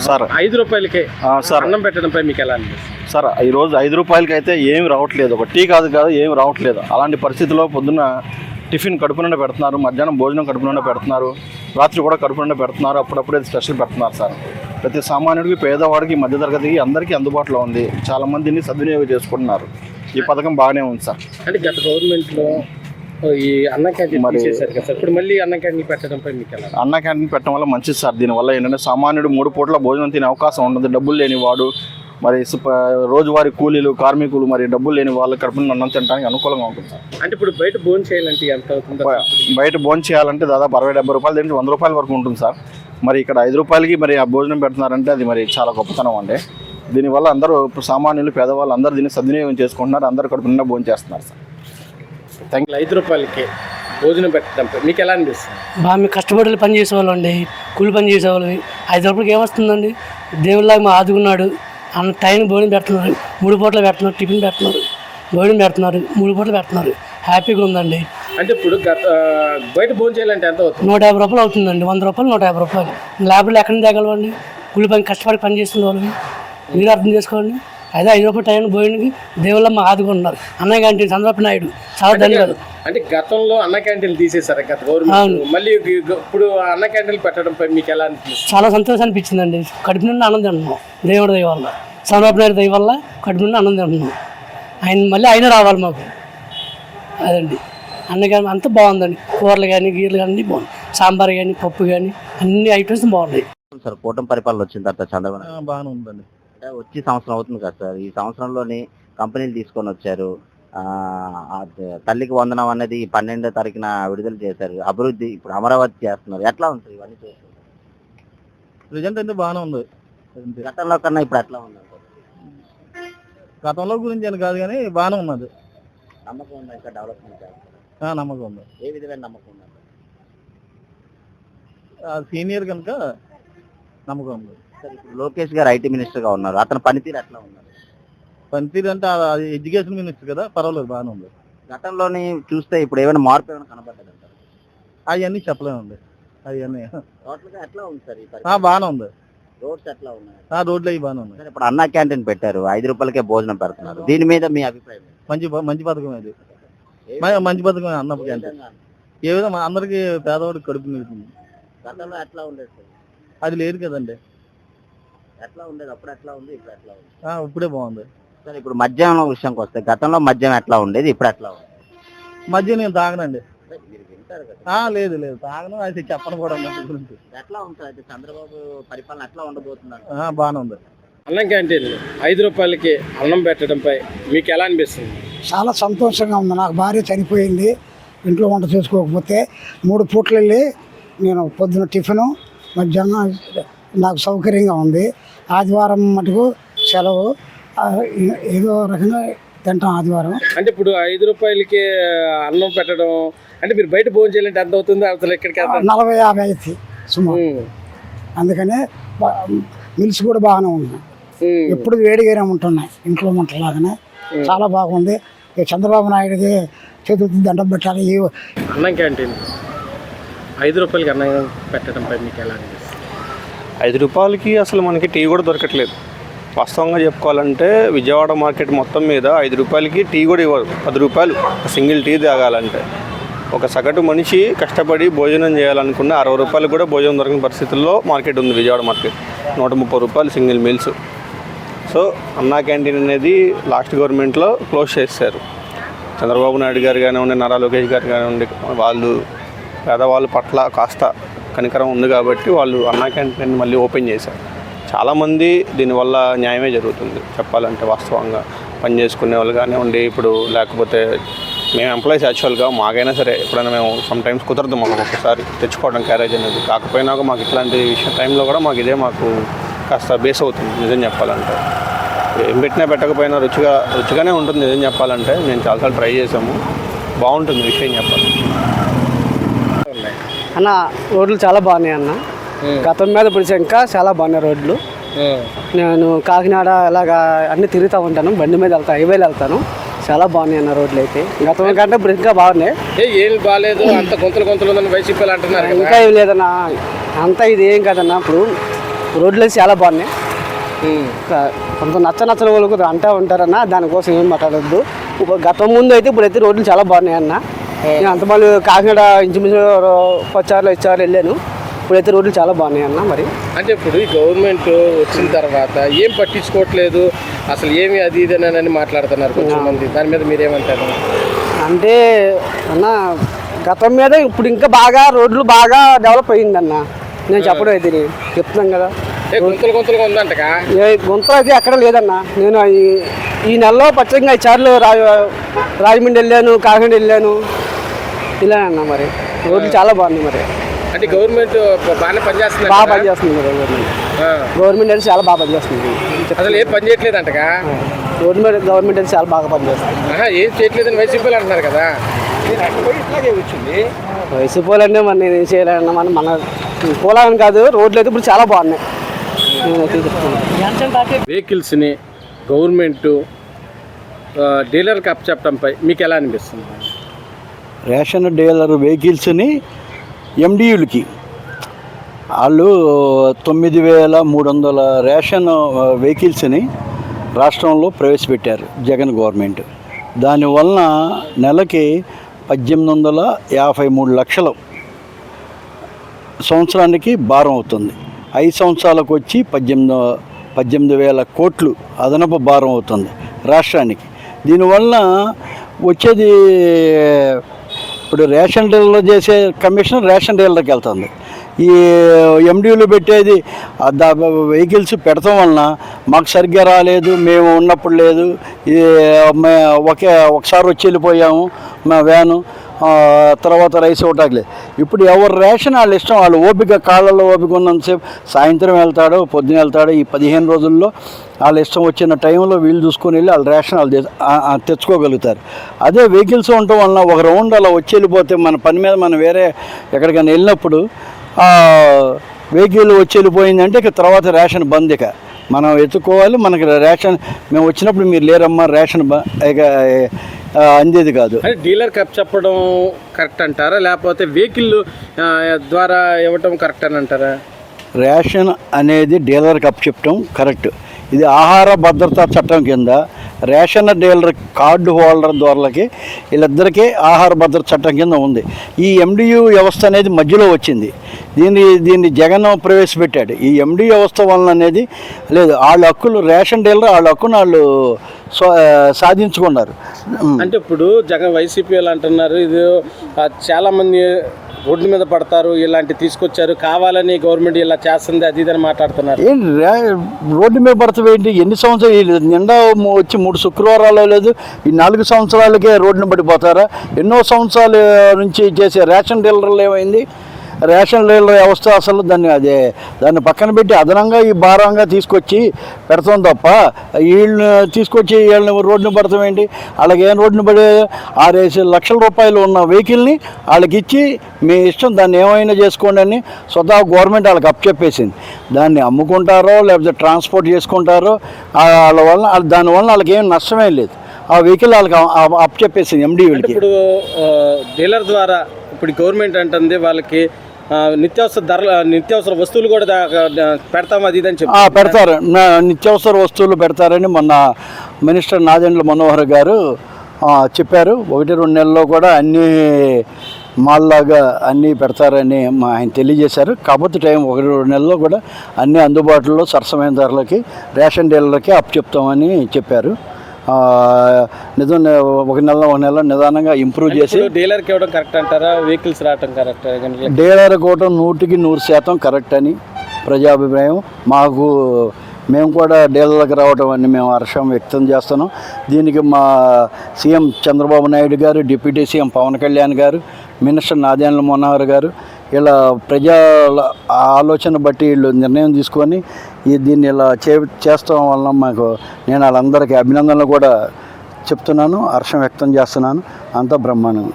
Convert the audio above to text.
Sir ₹5 sir అన్నం పెట్టడంపై మీకు ఎలా అనిపిస్తుంది? సార్ ఈరోజు ₹5 అయితే ఏమి రావట్లేదు, ఒక టీ కాదు ఏమి రావట్లేదు. అలాంటి పరిస్థితుల్లో పొద్దున్న టిఫిన్ కడుపు నిండా పెడుతున్నారు, మధ్యాహ్నం భోజనం కడుపు నిండా పెడుతున్నారు, రాత్రి కూడా కడుపు నిండా పెడుతున్నారు, అప్పుడప్పుడే స్పెషల్ పెడుతున్నారు సార్. ప్రతి సామాన్యుడికి, పేదవాడికి, మధ్యతరగతికి అందరికీ అందుబాటులో ఉంది. చాలామంది దీన్ని సద్వినియోగం చేసుకుంటున్నారు. ఈ పథకం బాగానే ఉంది సార్. అంటే గత గవర్నమెంట్లో ఈ అన్న క్యాంటీన్ తీసేశారు కదా సార్, ఇప్పుడు మళ్ళీ అన్న క్యాంటీన్ పెట్టడంపై మీకు ఎలా? అన్న క్యాంటీన్ పెట్టడం వల్ల మంచిది సార్. దీనివల్ల ఏంటంటే సామాన్యుడు 3 పూట్ల భోజనం తినే అవకాశం ఉండదు. డబ్బులు లేని వాడు, మరి రోజువారీ కూలీలు, కార్మికులు, మరి డబ్బులు లేని వాళ్ళు కడుపు నిండా అన్నం తినడానికి అనుకూలంగా ఉంటుంది సార్. అంటే ఇప్పుడు బయట భోజనం చేయాలంటే ఎంత అవుతుంది? బయట భోజనం చేయాలంటే దాదాపు ₹60-70 నుంచి ₹100 వరకు ఉంటుంది సార్. మరి ఇక్కడ ₹5కి మరి ఆ భోజనం పెడుతున్నారంటే అది మరి చాలా గొప్పతనం అండి. దీనివల్ల అందరూ సామాన్యులు, పేదవాళ్ళు అందరూ దీన్ని సద్వినియోగం చేసుకుంటున్నారు, అందరూ కడుపు నిండా భోజనం చేస్తున్నారు సార్. ₹5 భోజనం పెట్టడంపై మీకు ఎలా అనిపిస్తుంది? బాగా మేము కష్టపడి పని చేసేవాళ్ళం అండి, కూలి పని చేసేవాళ్ళం. ₹5 ఏమొస్తుందండి? దేవుళ్ళగా మా ఆదుకున్నాడు. అన్న టైంకి భోజనం పెడుతున్నారు, 3 పూటలు పెడుతున్నారు, టిఫిన్ పెడుతున్నారు, భోజనం పెడుతున్నారు, 3 పూటలు పెడుతున్నారు. హ్యాపీగా ఉందండి. అంటే ఇప్పుడు బయట భోజనం చేయాలంటే ఎంత అవుతుంది? ₹150 అవుతుందండి. ₹100, ₹150. లేబర్లు ఎక్కడ నుంచి తేగలవండి? కూలి పని కష్టపడి పని చేస్తున్న వాళ్ళని మీరు అర్థం చేసుకోండి. అదే ₹5 టైం భోజనానికి దేవుళ్ళ మా ఆదుకుంటున్నారు. అన్నయ్య క్యాంటీన్ చంద్రబాబు నాయుడు చాలా ధన్యవాదాలు. అంటే గతంలో అన్న క్యాంటీన్లు తీసేశారు గత గవర్నమెంట్, మళ్ళీ ఇప్పుడు అన్న క్యాంటీన్లు పెట్టడంపై మీకు ఎలా అనిపిస్తుంది? చాలా సంతోషం అనిపించిందండి. కడుపు నిండా ఆనందం అంటున్నాం. దేవుడి దయ వల్ల, చంద్రబాబు నాయుడు దయ వల్ల కడుపు నిండా ఆనందం అంటున్నాం. మళ్ళీ ఆయన రావాలి మాకు. అదండి అన్న కానీ అంతా బాగుందండి. కూరలు కానీ, గీరలు కానీ అన్నీ బాగుంది. సాంబార్ కానీ, పప్పు కానీ అన్ని ఐటమ్స్ బాగున్నాయి సార్. కూటమి పరిపాలన వచ్చిన తర్వాత చంద్రబాబు బాగానే ఉందండి. అంటే వచ్చి సంవత్సరం అవుతుంది కదా సార్. ఈ సంవత్సరంలోని కంపెనీలు తీసుకొని వచ్చారు. తల్లికి వందనం అనేది 12వ తారీఖున విడుదల చేశారు. అభివృద్ధి ఇప్పుడు అమరావతి చేస్తున్నారు. ఎట్లా ఉంది ఇవన్నీ చూస్తారు? రిజల్ట్ అయితే బాగానే ఉంది. గతంలో కన్నా ఇప్పుడు ఎట్లా ఉంది? గతంలో గురించి అని కాదు కానీ బాగానే ఉన్నది. నమ్మకం ఉందా ఇంకా డెవలప్మెంట్ చేస్తారు? నమ్మకం ఉంది. ఏ విధమైన నమ్మకం ఉంది? సీనియర్ కనుక నమ్మకం ఉంది. సార్ ఇప్పుడు లోకేష్ గారు ఐటీ మినిస్టర్గా ఉన్నారు. అతని పనితీరు ఎట్లా ఉన్నారు? పనితీరు అంటే అది ఎడ్యుకేషన్ మినిస్టర్ కదా, పర్వాలేదు బాగానే ఉంది. గతంలోని చూస్తే ఇప్పుడు ఏమైనా మార్పు ఏమైనా కనబడ్డది అంటారు? అవన్నీ చెప్పలేమండి. అవన్నీ టోటల్గా ఎట్లా ఉంది సార్ ఈ పరిస్థితి? బాగానే ఉంది. రోడ్స్ ఎట్లా ఉన్నాయి? రోడ్లు అవి బాగానే ఉన్నాయి. సార్ ఇప్పుడు అన్నా క్యాంటీన్ పెట్టారు, ₹5కే భోజనం పెడుతున్నారు. దీని మీద మీ అభిప్రాయం? మంచి పథకం అది. మంచి పథకం అన్న క్యాంటీన్. ఏ విధంగా అందరికి పేదవాడికి కడుపు నిలుతుంది. గతంలో ఎట్లా ఉండేది సార్? అది లేదు కదండి. ఎట్లా ఉండేది? అప్పుడు ఎట్లా ఉంది, ఇప్పుడు ఎట్లా ఉంది? ఇప్పుడే బాగుంది సార్. ఇప్పుడు మద్యం విషయానికి వస్తే గతంలో మద్యం ఎట్లా ఉండేది, ఇప్పుడు ఎట్లా ఉంది? మధ్య నేను తాగనండి. మీరు వింటారు కదా? లేదు తాగను, అది చెప్పను కూడా. ఎట్లా ఉంటుంది అయితే చంద్రబాబు పరిపాలన ఎట్లా ఉండబోతున్నారు? బాగానే ఉంది. అన్నం క్యాంటీన్ ₹5కి అన్నం పెట్టడంపై మీకు ఎలా అనిపిస్తుంది? చాలా సంతోషంగా ఉంది. నాకు భార్య చనిపోయింది, ఇంట్లో వంట చేసుకోకపోతే 3 పూటలు వెళ్ళి నేను పొద్దున టిఫిను, మధ్యాహ్నం నాకు సౌకర్యంగా ఉంది. ఆదివారం మటుకు సెలవు, ఏదో రకంగా తింటాం ఆదివారం. అంటే ఇప్పుడు ₹5కి అన్నం పెట్టడం అంటే మీరు బయట భోజనం చేయాలంటే ఎంత అవుతుంది? అసలు ఎక్కడికి 40-50 అవుతుంది సుమారు. అందుకనే మిల్స్ కూడా బాగానే ఉన్నాయి. ఎప్పుడు వేడిగానే ఉంటున్నాయి, ఇంట్లో వంటలాగానే. చాలా బాగుంది. చంద్రబాబు నాయుడుది చేతులకి దండం పెట్టాలి. అన్నం క్యాంటీన్ ₹5కి అన్నం పెట్టడంపై మీకు ఎలా అనిపిస్తుంది? ₹5కి అసలు మనకి టీ కూడా దొరకట్లేదు. వాస్తవంగా చెప్పుకోవాలంటే విజయవాడ మార్కెట్ మొత్తం మీద ₹5కి టీ కూడా ఇవ్వరు. ₹10 సింగిల్ టీ తాగాలంటే. ఒక సగటు మనిషి కష్టపడి భోజనం చేయాలనుకున్న ₹60 కూడా భోజనం దొరకని పరిస్థితుల్లో మార్కెట్ ఉంది Vijayawada market. ₹130 single meals. So అన్నా క్యాంటీన్ అనేది లాస్ట్ గవర్నమెంట్లో క్లోజ్ చేశారు. చంద్రబాబు నాయుడు గారు కానివ్వండి, నారా లోకేష్ గారు కానివ్వండి, వాళ్ళు పేదవాళ్ళ పట్ల కాస్త కనికరం ఉంది కాబట్టి వాళ్ళు అన్నా క్యాంటీన్ మళ్ళీ ఓపెన్ చేశారు. చాలామంది దీనివల్ల న్యాయమే జరుగుతుంది చెప్పాలంటే. వాస్తవంగా పని చేసుకునే వాళ్ళు కానివ్వండి, ఇప్పుడు లేకపోతే మేము ఎంప్లాయీస్ యాక్చువల్గా మాకైనా సరే ఎప్పుడైనా మేము సమ్టైమ్స్ కుదరదు మాకు ఒక్కసారి తెచ్చుకోవడం క్యారేజ్ అనేది. కాకపోయినా మాకు ఇట్లాంటి టైంలో కూడా మాకు ఇదే మాకు కాస్త బేస్ అవుతుంది నిజం చెప్పాలంటే. ఏం పెట్టినా పెట్టకపోయినా రుచిగానే ఉంటుంది నిజం చెప్పాలంటే. మేము చాలాసార్లు ట్రై చేసాము, బాగుంటుంది విషయం చెప్పాలి. అన్న రోడ్లు చాలా బాగున్నాయి అన్న. గతం మీద ఇప్పుడు ఇంకా చాలా బాగున్నాయి రోడ్లు. నేను కాకినాడ ఇలాగా అన్నీ తిరుగుతూ ఉంటాను, బండి మీద వెళ్తాను, హైవేలో వెళ్తాను. చాలా బాగున్నాయి అన్న రోడ్లు అయితే. గతం కంటే ఇప్పుడు ఇంకా బాగున్నాయి. ఏం బాగాలేదు, అంత కొంతలు ఉందని వైసీపీ అంటున్నారు. ఇంకా ఏం లేదన్నా, అంతా ఇది ఏం కదన్నా. ఇప్పుడు రోడ్లు చాలా బాగున్నాయి. కొంత నచ్చని వాళ్ళు అంటూ ఉంటారన్న, దానికోసం ఏం మాట్లాడద్దు. గతం ముందు అయితే ఇప్పుడైతే రోడ్లు చాలా బాగున్నాయి అన్న. నేను అంతమంది కాకినాడ ఇంచుమించు 10 సార్లు 5 సార్లు వెళ్ళాను. ఇప్పుడైతే రోడ్లు చాలా బాగున్నాయి అన్న. మరి అంటే ఇప్పుడు ఈ గవర్నమెంట్ వచ్చిన తర్వాత ఏం పట్టించుకోవట్లేదు, అసలు ఏమి అది ఇదేనని మాట్లాడుతున్నారు కొంచెంమంది. దాని మీద మీరేమంటారు? అంటే అన్న గతం మీద ఇప్పుడు ఇంకా బాగా రోడ్లు బాగా డెవలప్ అయ్యిందన్న. నేను చెప్పడం అయితే చెప్తున్నాను కదా, గుంతలుగా ఉందంటగా. గుంతలు అయితే ఎక్కడ లేదన్న. నేను ఈ నెలలో పచ్చంగా 5 సార్లు రాజమండ్రి వెళ్ళాను, కాకినాడ వెళ్ళాను, ఇలా అన్న. మరి రోడ్లు చాలా బాగున్నాయి. మరి అంటే గవర్నమెంట్ బాగానే పనిచేస్తుంది, బాగా పనిచేస్తుంది. గవర్నమెంట్ అయితే చాలా బాగా పనిచేస్తుంది. అసలు ఏం పని చేయట్లేదు అంటగా. గవర్నమెంట్ అయితే చాలా బాగా పనిచేస్తుంది. ఏం చేయట్లేదని వైసీపీలు అంటున్నారు కదా. వైసీపీ వాళ్ళంటే మరి నేను ఏం చేయాలన్నా, మన పోలాలని కాదు, రోడ్లు అయితే ఇప్పుడు చాలా బాగున్నాయి. వెహికల్స్ని గవర్నమెంట్ డీలర్కి అప్పచెప్పడంపై మీకు ఎలా అనిపిస్తుంది? రేషన్ డీలర్ వెహికల్స్ని ఎండియులకి వాళ్ళు 9300 రేషన్ వెహికల్స్ని రాష్ట్రంలో ప్రవేశపెట్టారు జగన్ గవర్నమెంట్. దానివలన నెలకి 1853 లక్షలు సంవత్సరానికి భారం అవుతుంది. 5 సంవత్సరాలకు వచ్చి 18,000 కోట్లు అదనపు భారం అవుతుంది రాష్ట్రానికి. దీనివల్ల వచ్చేది ఇప్పుడు రేషన్ డీలర్లో చేసే కమిషన్ రేషన్ డీలర్కి వెళ్తుంది. ఈ ఎండియూలు పెట్టేది వెహికల్స్ పెడతాం వలన మాకు సరిగ్గా రాలేదు, మేము ఉన్నప్పుడు లేదు, ఒకసారి వచ్చి వెళ్ళిపోయాము మా వ్యాను, తర్వాత రైస్ ఇవ్వటానికి. ఇప్పుడు ఎవరు రేషన్ వాళ్ళ ఇష్టం, వాళ్ళు ఓపిక, కాళ్ళలో ఓపిక ఉన్నంతసేపు సాయంత్రం వెళ్తాడో పొద్దున వెళ్తాడో, ఈ 15 రోజుల్లో వాళ్ళ ఇష్టం వచ్చిన టైంలో వీళ్ళు చూసుకొని వెళ్ళి వాళ్ళ రేషన్ వాళ్ళు తెచ్చుకోగలుగుతారు. అదే వెహికల్స్ ఉండటం వలన ఒక రౌండ్ అలా వచ్చి వెళ్ళిపోతే మన పని మీద మనం వేరే ఎక్కడికైనా వెళ్ళినప్పుడు వెహికల్ వచ్చి వెళ్ళిపోయిందంటే ఇక తర్వాత రేషన్ బంద్. ఇక మనం ఎత్తుకోవాలి. మనకి రేషన్ మేము వచ్చినప్పుడు మీరు లేరమ్మా రేషన్ ఇక అందేది కాదు. డీలర్ కప్ చెప్పడం కరెక్ట్ అంటారా, లేకపోతే వెహికల్ ద్వారా ఇవ్వటం కరెక్ట్ అని అంటారా? రేషన్ అనేది డీలర్కి అప్పచెప్పటం కరెక్ట్. ఇది ఆహార భద్రతా చట్టం కింద రేషన్ డీలర్ కార్డు హోల్డర్ ద్వారాలకి వీళ్ళిద్దరికీ ఆహార భద్రత చట్టం కింద ఉంది. ఈ ఎండియు వ్యవస్థ అనేది మధ్యలో వచ్చింది. దీన్ని జగన్ ప్రవేశపెట్టాడు. ఈ ఎండియు వ్యవస్థ వలన అనేది లేదు, వాళ్ళ హక్కులు రేషన్ డీలర్ వాళ్ళ హక్కును వాళ్ళు సాధించుకున్నారు. అంటే ఇప్పుడు జగన్ వైసీపీ వాళ్ళు అంటున్నారు ఇది చాలామంది రోడ్ల మీద పడతారు, ఇలాంటి తీసుకొచ్చారు, కావాలని గవర్నమెంట్ ఇలా చేస్తుంది, అది ఇదని మాట్లాడుతున్నారు. ఏంటి రోడ్డు మీద పడతావు ఏంటి? ఎన్ని సంవత్సరాలు నిండా వచ్చి 3 శుక్రవారాలు లేదు, ఈ 4 సంవత్సరాలకే రోడ్డును పడిపోతారా? ఎన్నో సంవత్సరాల నుంచి చేసే రేషన్ డీలర్లు ఏమైంది? రేషన్ డీలర్ వ్యవస్థ అసలు దాన్ని పక్కన పెట్టి అదనంగా ఈ భారంగా తీసుకొచ్చి పెడతాం తప్ప వీళ్ళని తీసుకొచ్చి వీళ్ళని రోడ్డును పడతాం ఏంటి? అలాగే రోడ్డును పడే 6-5 లక్షల రూపాయలు ఉన్న వెహికల్ని వాళ్ళకి ఇచ్చి మీ ఇష్టం దాన్ని ఏమైనా చేసుకోండి అని స్వతహా గవర్నమెంట్ వాళ్ళకి అప్పచెప్పేసింది. దాన్ని అమ్ముకుంటారో లేకపోతే ట్రాన్స్పోర్ట్ చేసుకుంటారో దానివల్ల వాళ్ళకి ఏం నష్టమే లేదు. ఆ వెహికల్ వాళ్ళకి అప్పచెప్పేసింది ఎండియూలకి. ఇప్పుడు డీలర్ ద్వారా ఇప్పుడు గవర్నమెంట్ అంటుంది వాళ్ళకి నిత్యావసర వస్తువులు కూడా పెడతాం అది ఇదని చెప్పి పెడతారు. నిత్యావసర వస్తువులు పెడతారని మొన్న మినిస్టర్ నాదెండ్ల మనోహర్ గారు చెప్పారు. 1-2 నెలల్లో కూడా అన్నీ మాల్లాగా అన్నీ పెడతారని ఆయన తెలియజేశారు. కాకపోతే టైం 1-2 నెలల్లో కూడా అన్నీ అందుబాటులో సరసమైన ధరలకి రేషన్ డీలర్లకి అప్పచెప్తామని చెప్పారు. నిజం 1 నెల నిదానంగా ఇంప్రూవ్ చేసి డీలర్కి ఇవ్వడం కరెక్ట్ అంటారా, వెహికల్స్ రావడం కరెక్ట్? డీలర్కి ఇవ్వడం 100% కరెక్ట్ అని ప్రజాభిప్రాయం. మేము కూడా డీలర్లకు రావడం అని మేము హర్షం వ్యక్తం చేస్తున్నాం. దీనికి మా సీఎం చంద్రబాబు నాయుడు గారు, డిప్యూటీ సీఎం పవన్ కళ్యాణ్ గారు, మినిస్టర్ నాదెండ్ల మనోహర్ గారు ఇలా ప్రజల ఆలోచన బట్టి వీళ్ళు నిర్ణయం తీసుకొని దీన్ని ఇలా చేస్తాం వలన నేను వాళ్ళందరికీ అభినందనలు కూడా చెప్తున్నాను, హర్షం వ్యక్తం చేస్తున్నాను. అంతా బ్రహ్మాండం.